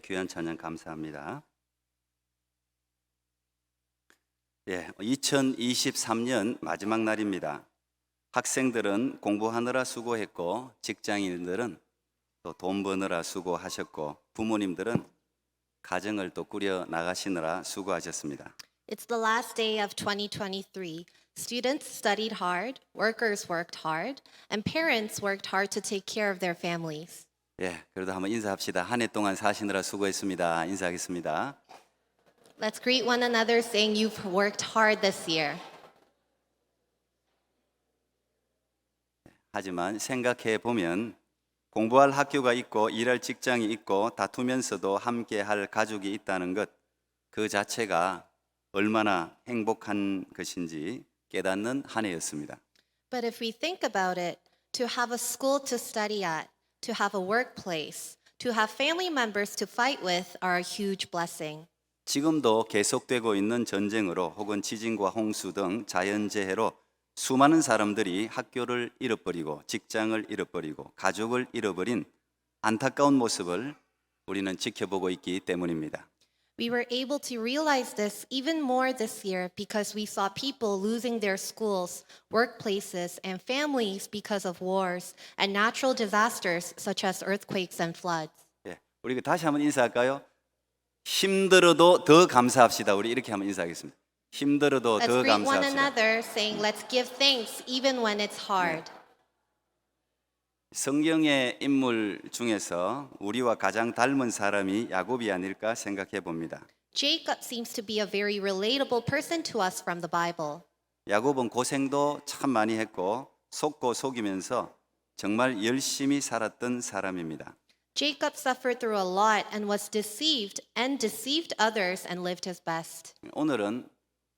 귀한 찬양 감사합니다. 2023년 마지막 날입니다. 학생들은 공부하느라 수고했고, 직장인들은 또 돈 버느라 수고하셨고, 부모님들은 가정을 또 꾸려 나가시느라 수고하셨습니다. It's the last day of 2023. Students studied hard, workers worked hard, and parents worked hard to take care of their families. 그래도 한번 인사합시다. 한 해 동안 사시느라 수고했습니다. 인사하겠습니다. Let's greet one another saying you've worked hard this year. 하지만 생각해 보면 공부할 학교가 있고 일할 직장이 있고 다투면서도 함께 할 가족이 있다는 것, 그 자체가 얼마나 행복한 것인지 깨닫는 한 해였습니다. But if we think about it, to have a school to study at, to have a workplace, to have family members to fight with are a huge blessing. 지금도 계속되고 있는 전쟁으로 혹은 지진과 홍수 등 자연재해로 수많은 사람들이 학교를 잃어버리고 직장을 잃어버리고 가족을 잃어버린 안타까운 모습을 우리는 지켜보고 있기 때문입니다. We were able to realize this even more this year because we saw people losing their schools, workplaces, and families because of wars and natural disasters such as earthquakes and floods. 우리 다시 한번 인사할까요? 힘들어도 더 감사합시다. 우리 이렇게 한번 인사하겠습니다. 힘들어도 Let's 더 greet one 감사합시다. another saying, let's give thanks even when it's hard. 성경의 인물 중에서 우리와 가장 닮은 사람이 야곱이 아닐까 생각해 봅니다. Jacob seems to be a very relatable person to us from the Bible. 야곱은 고생도 참 많이 했고 속고 속이면서 정말 열심히 살았던 사람입니다. Jacob suffered through a lot and was deceived and deceived others and lived his best. 오늘은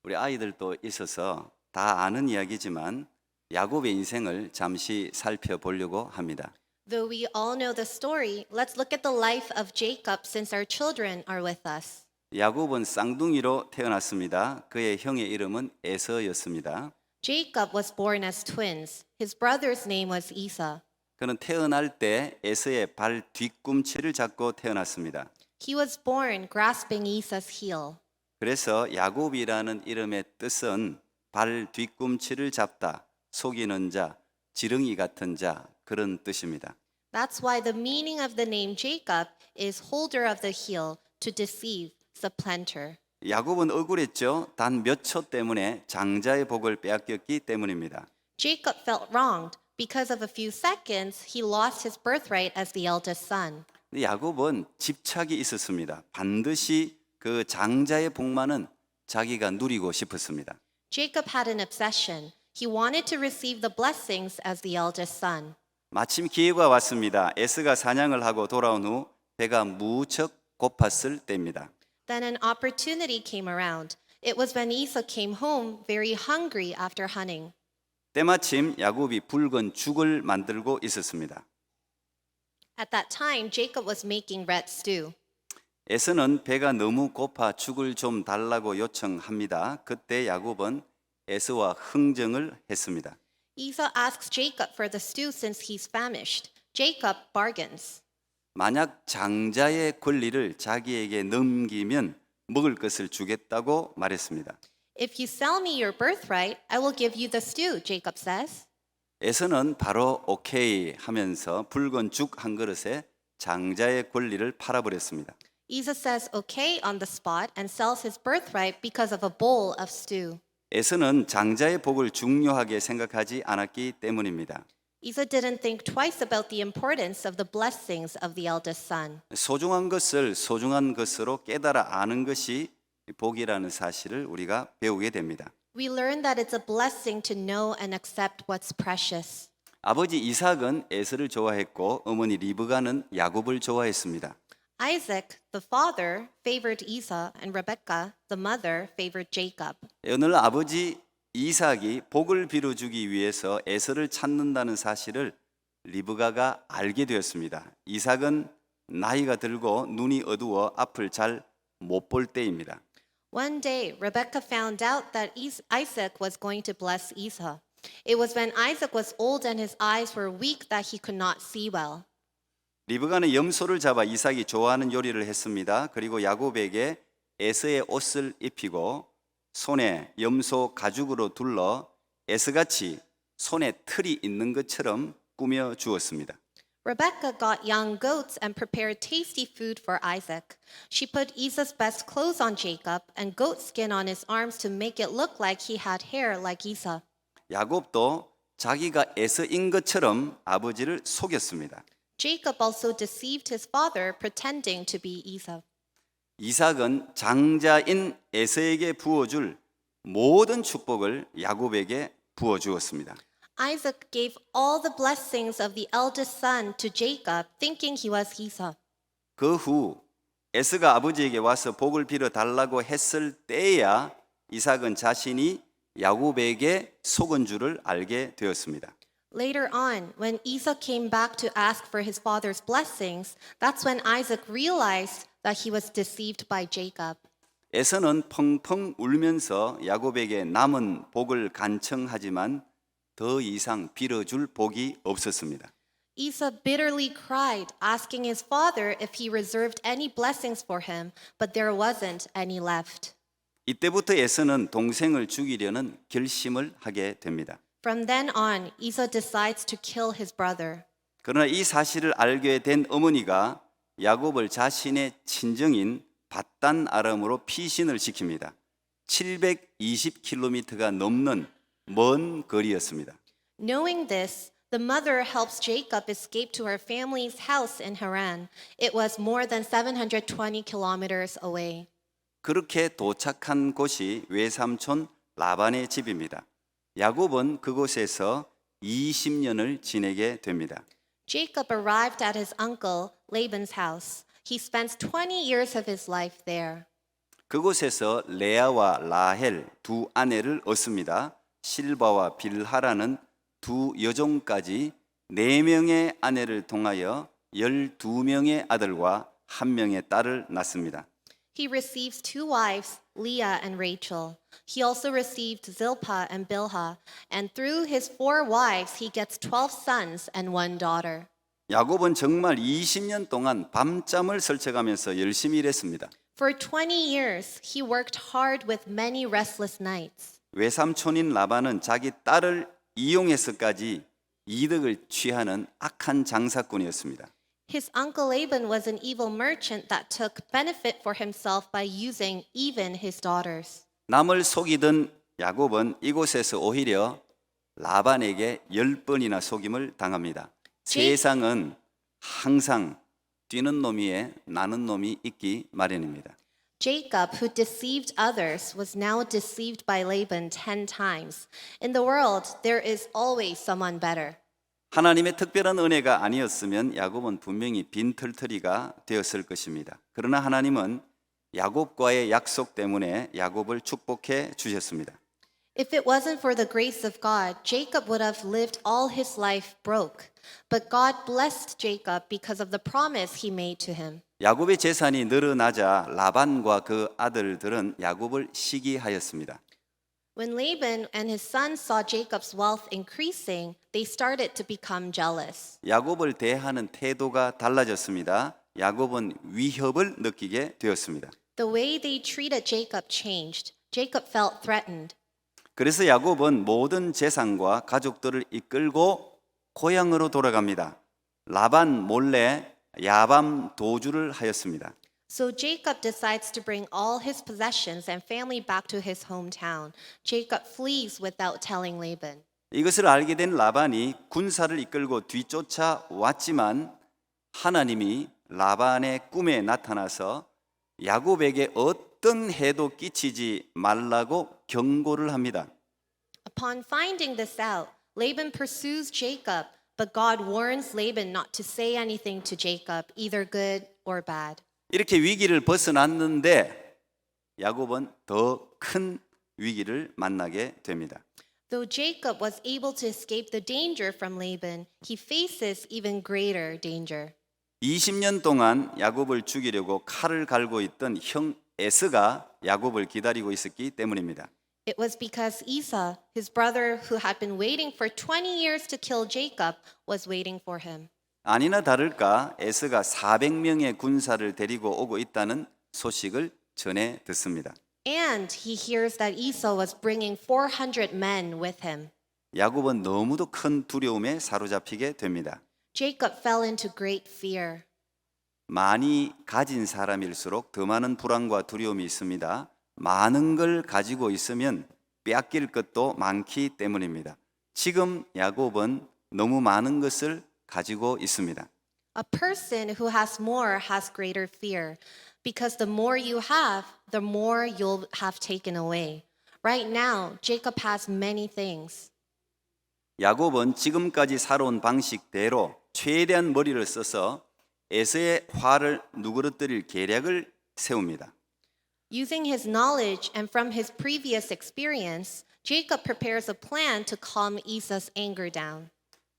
우리 아이들도 있어서 다 아는 이야기지만 야곱의 인생을 잠시 살펴보려고 합니다. Though we all know the story, let's look at the life of Jacob since our children are with us. 야곱은 쌍둥이로 태어났습니다. 그의 형의 이름은 에서였습니다. Jacob was born as twins. His brother's name was Esau. 그는 태어날 때 에서의 발 뒤꿈치를 잡고 태어났습니다. He was born grasping Esau's heel. 그래서 야곱이라는 이름의 뜻은 발 뒤꿈치를 잡다, 속이는 자, 지렁이 같은 자, 그런 뜻입니다. That's why the meaning of the name Jacob is holder of the heel, to deceive, supplanter. 야곱은 억울했죠. 단 몇 초 때문에 장자의 복을 빼앗겼기 때문입니다. Jacob felt wronged. Because of a few seconds, he lost his birthright as the eldest son. 근데 야곱은 집착이 있었습니다. 반드시 그 장자의 복만은 자기가 누리고 싶었습니다. Jacob had an obsession. He wanted to receive the blessings as the eldest son. 마침 기회가 왔습니다. 에서가 사냥을 하고 돌아온 후 배가 무척 고팠을 때입니다. Then an opportunity came around. It was when Esau came home very hungry after hunting. 때마침 야곱이 붉은 죽을 만들고 있었습니다. At that time, Jacob was making red stew. 에서는 배가 너무 고파 죽을 좀 달라고 요청합니다. 그때 야곱은 에서와 흥정을 했습니다. Esau asks Jacob for the stew since he's famished. Jacob bargains. 만약 장자의 권리를 자기에게 넘기면 먹을 것을 주겠다고 말했습니다. If you sell me your birthright, I will give you the stew, Jacob says. 에서는 바로 오케이 하면서 붉은 죽 한 그릇에 장자의 권리를 팔아버렸습니다. Esau says okay on the spot and sells his birthright because of a bowl of stew. 에서는 장자의 복을 중요하게 생각하지 않았기 때문입니다. Esau didn't think twice about the importance of the blessings of the eldest son. 소중한 것을 소중한 것으로 깨달아 아는 것이 복이라는 사실을 우리가 배우게 됩니다. We learn that it's a blessing to know and accept what's precious. 아버지 이삭은 에서를 좋아했고 어머니 리브가는 야곱을 좋아했습니다. Isaac, the father, favored Esau, and Rebekah, the mother, favored Jacob. 오늘 아버지 이삭이 복을 빌어주기 위해서 에서를 찾는다는 사실을 리브가가 알게 되었습니다. 이삭은 나이가 들고 눈이 어두워 앞을 잘 못 볼 때입니다. One day, Rebekah found out that Isaac was going to bless Esau. It was when Isaac was old and his eyes were weak that he could not see well. 리브가는 염소를 잡아 이삭이 좋아하는 요리를 했습니다. 그리고 야곱에게 에서의 옷을 입히고 손에 염소 가죽으로 둘러 에서같이 손에 틀이 있는 것처럼 꾸며 주었습니다. Rebecca got young goats and prepared tasty food for Isaac. She put Esau's best clothes on Jacob and goat skin on his arms to make it look like he had hair like Esau. 야곱도 자기가 에서인 것처럼 아버지를 속였습니다. Jacob also deceived his father, pretending to be Esau. 이삭은 장자인 에서에게 부어줄 모든 축복을 야곱에게 부어주었습니다. Isaac gave all the blessings of the eldest son to Jacob, thinking he was Esau. 그 후 에서가 아버지에게 와서 복을 빌어 달라고 했을 때야 이삭은 자신이 야곱에게 속은 줄을 알게 되었습니다. Later on, when Esau came back to ask for his father's blessings, that's when Isaac realized that he was deceived by Jacob. 에서는 펑펑 울면서 야곱에게 남은 복을 간청하지만 더 이상 빌어줄 복이 없었습니다. Esau bitterly cried, asking his father if he reserved any blessings for him, but there wasn't any left. 이때부터 에서는 동생을 죽이려는 결심을 하게 됩니다. From then on, Esau decides to kill his brother. 그러나 이 사실을 알게 된 어머니가 야곱을 자신의 친정인 밧단 아람으로 피신을 시킵니다. 720km가 넘는 먼 거리였습니다. Knowing this, the mother helps Jacob escape to her family's house in Haran. It was more than 720 kilometers away. 그렇게 도착한 곳이 외삼촌 라반의 집입니다. 야곱은 그곳에서 20년을 지내게 됩니다. Jacob arrived at his uncle Laban's house. He spends 20 years of his life there. 그곳에서 레아와 라헬 두 아내를 얻습니다. 실바와 빌하라는 두 여종까지 4명의 아내를 통하여 12명의 아들과 1명의 딸을 낳습니다. He receives 2 wives, Leah and Rachel. He also received Zilpah and Bilhah, and through his 4 wives he gets 12 sons and 1 daughter. 야곱은 정말 20년 동안 밤잠을 설쳐가면서 열심히 일했습니다. For 20 years, he worked hard with many restless nights. 외삼촌인 라반은 자기 딸을 이용해서까지 이득을 취하는 악한 장사꾼이었습니다. His uncle Laban was an evil merchant that took benefit for himself by using even his daughters. 남을 속이던 야곱은 이곳에서 오히려 라반에게 10번이나 속임을 당합니다. 세상은 항상 뛰는 놈 위에 나는 놈이 있기 마련입니다. Jacob, who deceived others, was now deceived by Laban 10 times. In the world, there is always someone better. 하나님의 특별한 은혜가 아니었으면 야곱은 분명히 빈털터리가 되었을 것입니다. 그러나 하나님은 야곱과의 약속 때문에 야곱을 축복해 주셨습니다. If it wasn't for the grace of God, Jacob would have lived all his life broke. But God blessed Jacob because of the promise he made to him. 야곱의 재산이 늘어나자 라반과 그 아들들은 야곱을 시기하였습니다. When Laban and his sons saw Jacob's wealth increasing, they started to become jealous. 야곱을 대하는 태도가 달라졌습니다. 야곱은 위협을 느끼게 되었습니다. The way they treated Jacob changed. Jacob felt threatened. 그래서 야곱은 모든 재산과 가족들을 이끌고 고향으로 돌아갑니다. 라반 몰래 야밤 도주를 하였습니다. So Jacob decides to bring all his possessions and family back to his hometown. Jacob flees without telling Laban. 이것을 알게 된 라반이 군사를 이끌고 뒤쫓아 왔지만 하나님이 라반의 꿈에 나타나서 야곱에게 어떤 해도 끼치지 말라고 경고를 합니다. Upon finding this out, Laban pursues Jacob, but God warns Laban not to say anything to Jacob, either good or bad. 이렇게 위기를 벗어났는데 야곱은 더 큰 위기를 만나게 됩니다. Though Jacob was able to escape the danger from Laban, he faces even greater danger. 20년 동안 야곱을 죽이려고 칼을 갈고 있던 형 에서가 야곱을 기다리고 있었기 때문입니다. It was because Esau, his brother who had been waiting for 20 years to kill Jacob, was waiting for him. 아니나 다를까 에서가 400명의 군사를 데리고 오고 있다는 소식을 전해 듣습니다. And he hears that Esau was bringing 400 men with him. 야곱은 너무도 큰 두려움에 사로잡히게 됩니다. Jacob fell into great fear. 많이 가진 사람일수록 더 많은 불안과 두려움이 있습니다. 많은 걸 가지고 있으면 빼앗길 것도 많기 때문입니다. 지금 야곱은 너무 많은 것을 가지고 있습니다. A person who has more has greater fear, because the more you have, the more you'll have taken away. Right now, Jacob has many things. 야곱은 지금까지 살아온 방식대로 최대한 머리를 써서 에서의 화를 누그러뜨릴 계략을 세웁니다. Using his knowledge and from his previous experience, Jacob prepares a plan to calm Esau's anger down.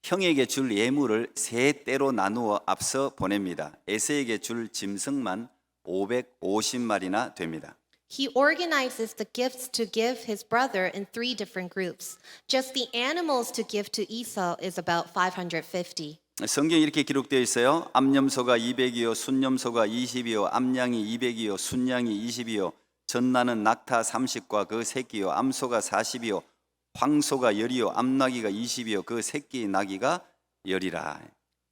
형에게 줄 예물을 세 때로 나누어 앞서 보냅니다. 에서에게 줄 짐승만 550마리나 됩니다. He organizes the gifts to give his brother in 3 different groups. Just the animals to give to Esau is about 550. 성경에 이렇게 기록되어 있어요. 암염소가 200이요, 순염소가 20이요, 암양이 200이요, 순양이 20이요, 전나는 낙타 30과 그 새끼요, 암소가 40이요, 황소가 10이요, 암나귀가 20이요, 그 새끼 나귀가 10이라.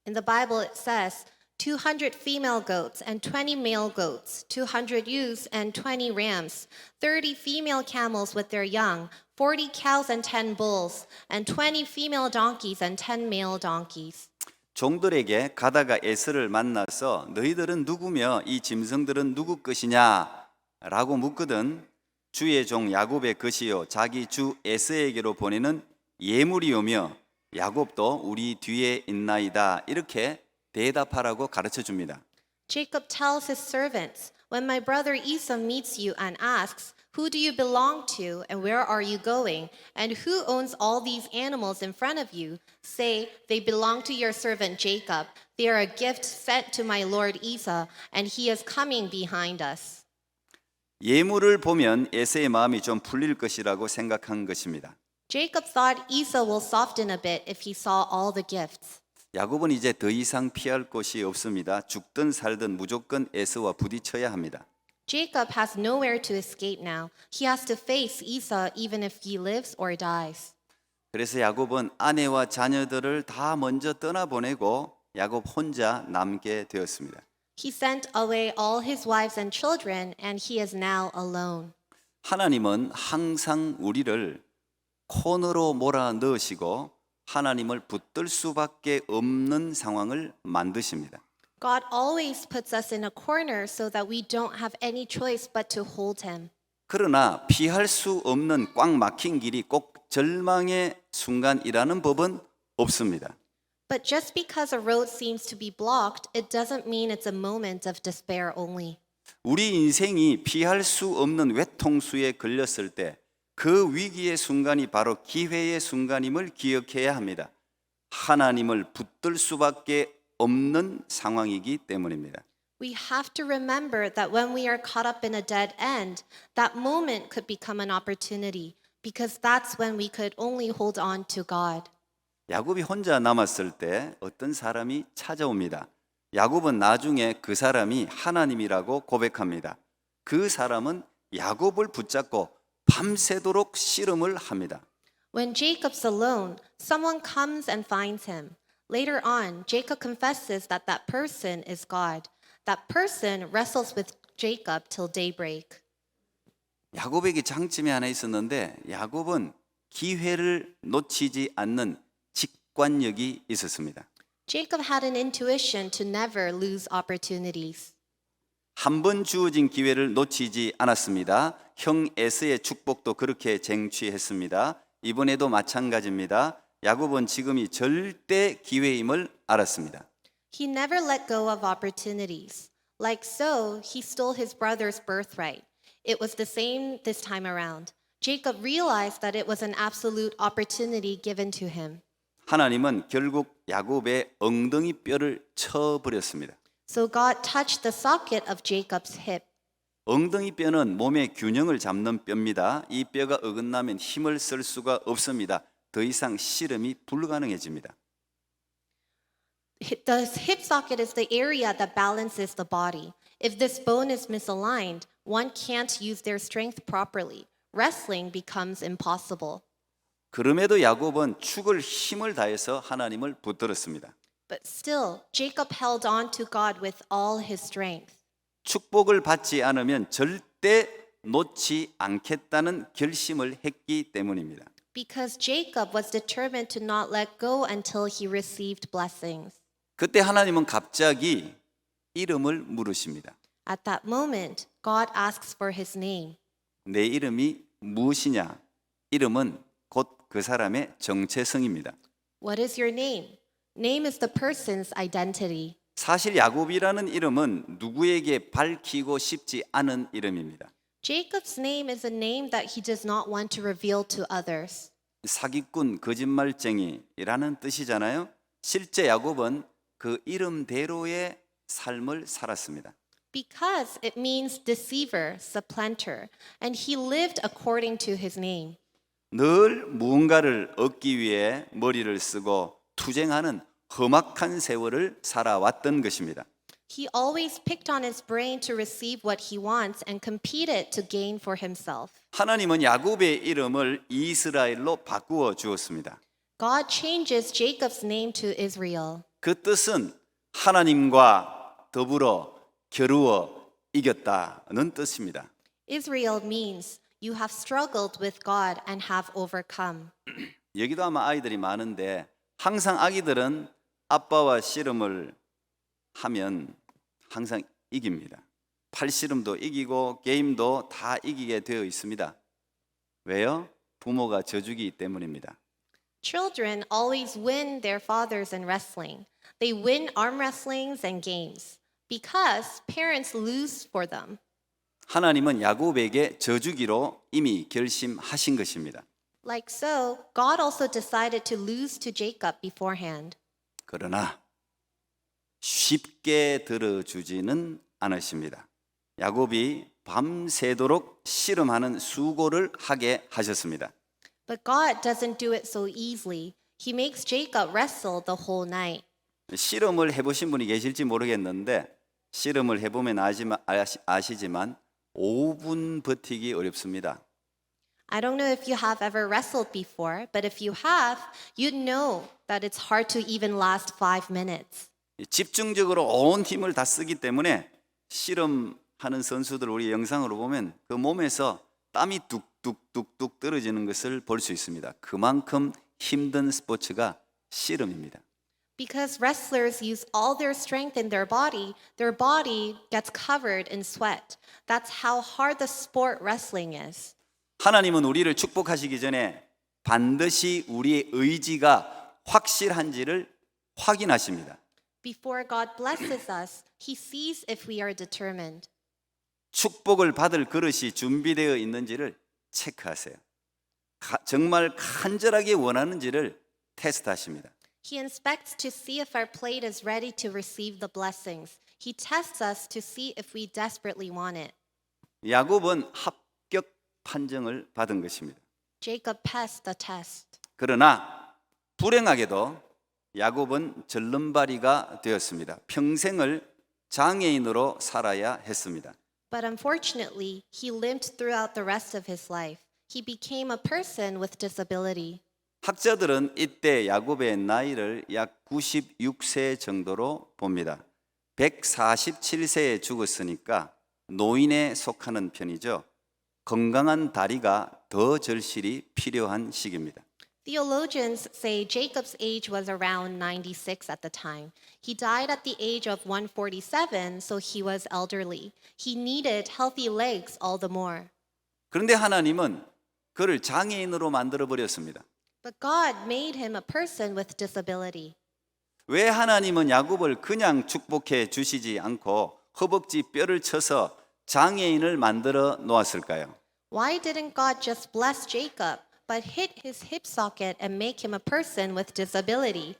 In the Bible, it says 200 female goats and 20 male goats, 200 ewes and 20 rams, 30 female camels with their young, 40 cows and 10 bulls, and 20 female donkeys and 10 male donkeys. 종들에게 가다가 에서를 만나서 너희들은 누구며 이 짐승들은 누구 것이냐 라고 묻거든 주의 종 야곱의 것이요 자기 주 에서에게로 보내는 예물이오며 야곱도 우리 뒤에 있나이다 이렇게 대답하라고 가르쳐 줍니다. Jacob tells his servants, "When my brother Esau meets you and asks, 'Who do you belong to and where are you going? And who owns all these animals in front of you?' Say, 'They belong to your servant Jacob. They are a gift sent to my lord Esau, and he is coming behind us.'" 예물을 보면 에서의 마음이 좀 풀릴 것이라고 생각한 것입니다. Jacob thought Esau will soften a bit if he saw all the gifts. 야곱은 이제 더 이상 피할 곳이 없습니다. 죽든 살든 무조건 에서와 부딪혀야 합니다. Jacob has nowhere to escape now. He has to face Esau even if he lives or dies. 그래서 야곱은 아내와 자녀들을 다 먼저 떠나보내고 야곱 혼자 남게 되었습니다. He sent away all his wives and children, and he is now alone. 하나님은 항상 우리를 코너로 몰아 넣으시고 하나님을 붙들 수밖에 없는 상황을 만드십니다. God always puts us in a corner so that we don't have any choice but to hold him. 그러나 피할 수 없는 꽉 막힌 길이 꼭 절망의 순간이라는 법은 없습니다. But just because a road seems to be blocked, it doesn't mean it's a moment of despair only. 우리 인생이 피할 수 없는 외통수에 걸렸을 때 그 위기의 순간이 바로 기회의 순간임을 기억해야 합니다. 하나님을 붙들 수밖에 없는 상황이기 때문입니다. We have to remember that when we are caught up in a dead end, that moment could become an opportunity, because that's when we could only hold on to God. 야곱이 혼자 남았을 때 어떤 사람이 찾아옵니다. 야곱은 나중에 그 사람이 하나님이라고 고백합니다. 그 사람은 야곱을 붙잡고 밤새도록 씨름을 합니다. When Jacob's alone, someone comes and finds him. Later on, Jacob confesses that that person is God. That person wrestles with Jacob till daybreak. 야곱에게 장점이 하나 있었는데 야곱은 기회를 놓치지 않는 직관력이 있었습니다. Jacob had an intuition to never lose opportunities. 한 번 주어진 기회를 놓치지 않았습니다. 형 에서의 축복도 그렇게 쟁취했습니다. 이번에도 마찬가지입니다. 야곱은 지금이 절대 기회임을 알았습니다. He never let go of opportunities. Like so, he stole his brother's birthright. It was the same this time around. Jacob realized that it was an absolute opportunity given to him. 하나님은 결국 야곱의 엉덩이 뼈를 쳐버렸습니다. So God touched the socket of Jacob's hip. 엉덩이 뼈는 몸의 균형을 잡는 뼈입니다. 이 뼈가 어긋나면 힘을 쓸 수가 없습니다. 더 이상 씨름이 불가능해집니다. The hip socket is the area that balances the body. If this bone is misaligned, one can't use their strength properly. Wrestling becomes impossible. 그럼에도 야곱은 축을 힘을 다해서 하나님을 붙들었습니다. But still, Jacob held on to God with all his strength. 축복을 받지 않으면 절대 놓지 않겠다는 결심을 했기 때문입니다. Because Jacob was determined to not let go until he received blessings. 그때 하나님은 갑자기 이름을 물으십니다. At that moment, God asks for his name. 내 이름이 무엇이냐? 이름은 곧 그 사람의 정체성입니다. What is your name? Name is the person's identity. 사실 야곱이라는 이름은 누구에게 밝히고 싶지 않은 이름입니다. Jacob's name is a name that he does not want to reveal to others. 사기꾼, 거짓말쟁이라는 뜻이잖아요. 실제 야곱은 그 이름대로의 삶을 살았습니다. Because it means deceiver, supplanter, and he lived according to his name. 늘 무언가를 얻기 위해 머리를 쓰고 투쟁하는 험악한 세월을 살아왔던 것입니다. He always picked on his brain to receive what he wants and competed to gain for himself. 하나님은 야곱의 이름을 이스라엘로 바꾸어 주었습니다. God changes Jacob's name to Israel. 그 뜻은 하나님과 더불어 겨루어 이겼다는 뜻입니다. Israel means you have struggled with God and have overcome. 여기도 아마 아이들이 많은데 항상 아기들은 아빠와 씨름을 하면 항상 이깁니다. 팔씨름도 이기고 게임도 다 이기게 되어 있습니다. 왜요? 부모가 져주기 때문입니다. Children always win their fathers in wrestling. They win arm wrestlings and games because parents lose for them. 하나님은 야곱에게 져주기로 이미 결심하신 것입니다. Like so, God also decided to lose to Jacob beforehand. 그러나 쉽게 들어주지는 않으십니다. 야곱이 밤새도록 씨름하는 수고를 하게 하셨습니다. But God doesn't do it so easily. He makes Jacob wrestle the whole night. 씨름을 해보신 분이 계실지 모르겠는데 씨름을 해보면 아시지만 5분 버티기 어렵습니다. I don't know if you have ever wrestled before, but if you have, you'd know that it's hard to even last 5 minutes. 집중적으로 온 힘을 다 쓰기 때문에 씨름하는 선수들 우리 영상으로 보면 그 몸에서 땀이 뚝뚝뚝뚝 떨어지는 것을 볼 수 있습니다. 그만큼 힘든 스포츠가 씨름입니다. Because wrestlers use all their strength in their body gets covered in sweat. That's how hard the sport wrestling is. 하나님은 우리를 축복하시기 전에 반드시 우리의 의지가 확실한지를 확인하십니다. Before God blesses us, He sees if we are determined. 축복을 받을 그릇이 준비되어 있는지를 체크하세요. 정말 간절하게 원하는지를 테스트하십니다. He inspects to see if our plate is ready to receive the blessings. He tests us to see if we desperately want it. 야곱은 합격 판정을 받은 것입니다. Jacob passed the test. 그러나 불행하게도 야곱은 절름발이가 되었습니다. 평생을 장애인으로 살아야 했습니다. But unfortunately, he limped throughout the rest of his life. He became a person with disability. 학자들은 이때 야곱의 나이를 약 96세 정도로 봅니다. 147세에 죽었으니까 노인에 속하는 편이죠. 건강한 다리가 더 절실히 필요한 시기입니다. Theologians say Jacob's age was around 96 at the time. He died at the age of 147, so he was elderly. He needed healthy legs all the more. 그런데 하나님은 그를 장애인으로 만들어 버렸습니다. But God made him a person with disability. 왜 하나님은 야곱을 그냥 축복해 주시지 않고 허벅지 뼈를 쳐서 장애인을 만들어 놓았을까요? Why didn't God just bless Jacob, but hit his hip socket and make him a person with disability?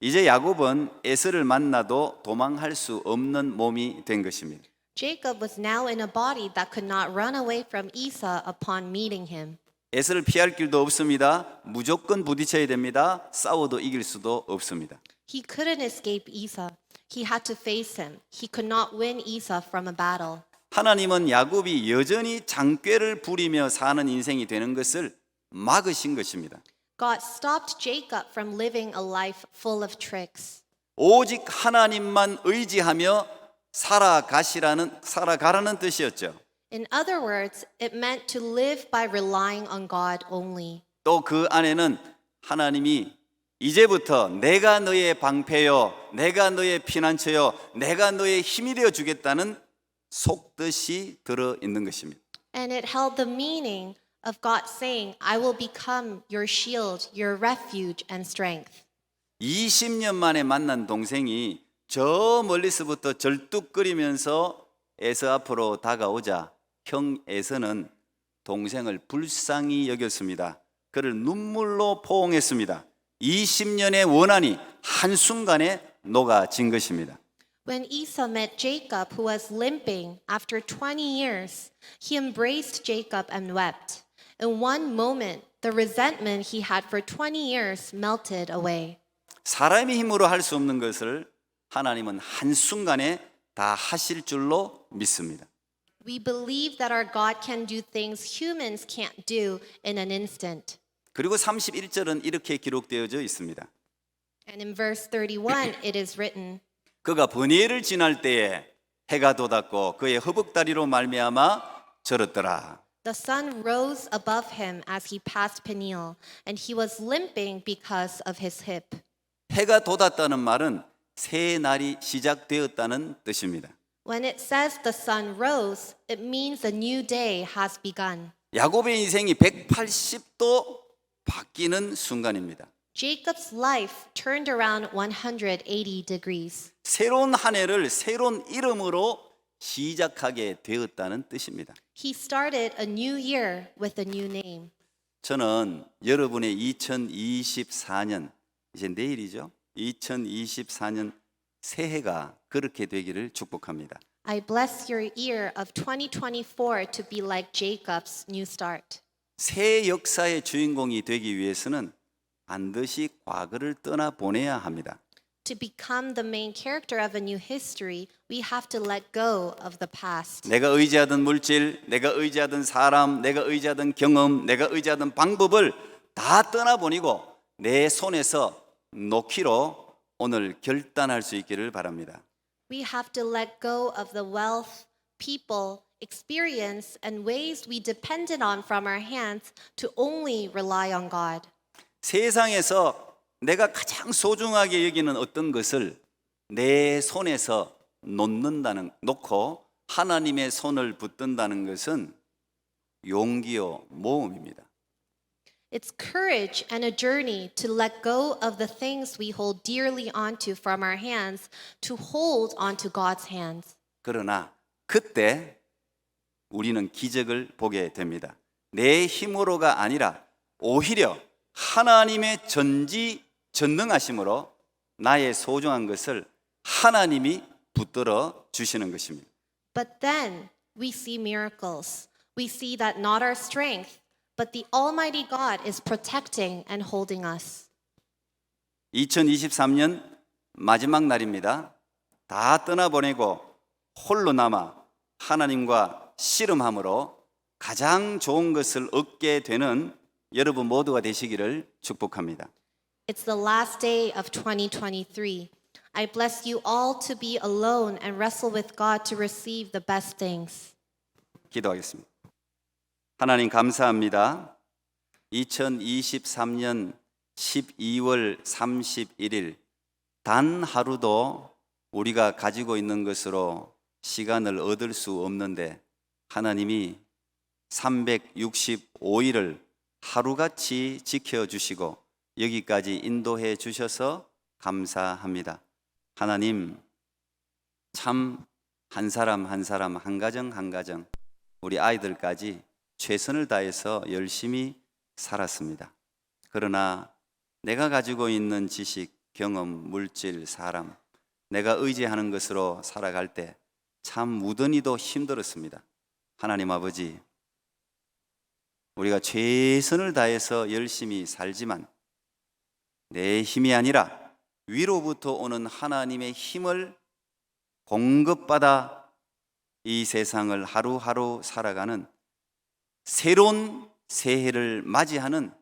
이제 야곱은 에서를 만나도 도망할 수 없는 몸이 된 것입니다. Jacob was now in a body that could not run away from Esau upon meeting him. 에서를 피할 길도 없습니다. 무조건 부딪혀야 됩니다. 싸워도 이길 수도 없습니다. He couldn't escape Esau. He had to face him. He could not win Esau from a battle. 하나님은 야곱이 여전히 장꾀를 부리며 사는 인생이 되는 것을 막으신 것입니다. God stopped Jacob from living a life full of tricks. 오직 하나님만 의지하며 살아가라는 뜻이었죠. In other words, it meant to live by relying on God only. 또 그 안에는 하나님이 이제부터 내가 너의 방패요, 내가 너의 피난처요, 내가 너의 힘이 되어 주겠다는 속뜻이 들어 있는 것입니다. And it held the meaning of God saying, I will become your shield, your refuge and strength. 20년 만에 만난 동생이 저 멀리서부터 절뚝거리면서 에서 앞으로 다가오자 형 에서는 동생을 불쌍히 여겼습니다. 그를 눈물로 포옹했습니다. 20년의 원한이 한순간에 녹아진 것입니다. When Esau met Jacob, who was limping after 20 years, he embraced Jacob and wept. In one moment, the resentment he had for 20 years melted away. 사람의 힘으로 할 수 없는 것을 하나님은 한순간에 다 하실 줄로 믿습니다. We believe that our God can do things humans can't do in an instant. 그리고 31절은 이렇게 기록되어져 있습니다. And in verse 31, it is written, 그가 버니엘을 지날 때에 해가 돋았고 그의 허벅다리로 말미암아 절었더라. The sun rose above him as he passed Peniel, and he was limping because of his hip. 해가 돋았다는 말은 새 날이 시작되었다는 뜻입니다. When it says the sun rose, it means a new day has begun. 야곱의 인생이 180도 바뀌는 순간입니다. Jacob's life turned around 180 degrees. 새로운 한 해를 새로운 이름으로 시작하게 되었다는 뜻입니다. He started a new year with a new name. 저는 여러분의 2024년, 이제 내일이죠. 2024년 새해가 그렇게 되기를 축복합니다. I bless your year of 2024 to be like Jacob's new start. 새 역사의 주인공이 되기 위해서는 반드시 과거를 떠나보내야 합니다. To become the main character of a new history, we have to let go of the past. 내가 의지하던 물질, 내가 의지하던 사람, 내가 의지하던 경험, 내가 의지하던 방법을 다 떠나보내고 내 손에서 놓기로 오늘 결단할 수 있기를 바랍니다. We have to let go of the wealth, people, experience, and ways we depended on from our hands to only rely on God. 세상에서 내가 가장 소중하게 여기는 어떤 것을 내 손에서 놓고 하나님의 손을 붙든다는 것은 용기요 모험입니다. It's courage and a journey to let go of the things we hold dearly onto from our hands to hold onto God's hands. 그러나 그때 우리는 기적을 보게 됩니다. 내 힘으로가 아니라 오히려 하나님의 전지전능하심으로 나의 소중한 것을 하나님이 붙들어 주시는 것입니다. But then we see miracles. We see that not our strength, but the Almighty God is protecting and holding us. 2023년 마지막 날입니다. 다 떠나보내고 홀로 남아 하나님과 씨름함으로 가장 좋은 것을 얻게 되는 여러분 모두가 되시기를 축복합니다. It's the last day of 2023. I bless you all to be alone and wrestle with God to receive the best things. 기도하겠습니다. 하나님 감사합니다. 2023년 12월 31일 단 하루도 우리가 가지고 있는 것으로 시간을 얻을 수 없는데 하나님이 365일을 하루같이 지켜주시고 여기까지 인도해 주셔서 감사합니다. 하나님 참 한 사람 한 사람 한 가정 한 가정 우리 아이들까지 최선을 다해서 열심히 살았습니다. 그러나 내가 가지고 있는 지식, 경험, 물질, 사람 내가 의지하는 것으로 살아갈 때 참 무던히도 힘들었습니다. 하나님 아버지 우리가 최선을 다해서 열심히 살지만 내 힘이 아니라 위로부터 오는 하나님의 힘을 공급받아 이 세상을 하루하루 살아가는 새로운 새해를 맞이하는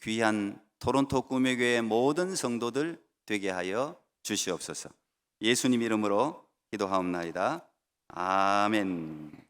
귀한 토론토 꿈의 모든 성도들 되게 하여 주시옵소서. 예수님 이름으로 기도하옵나이다. 아멘.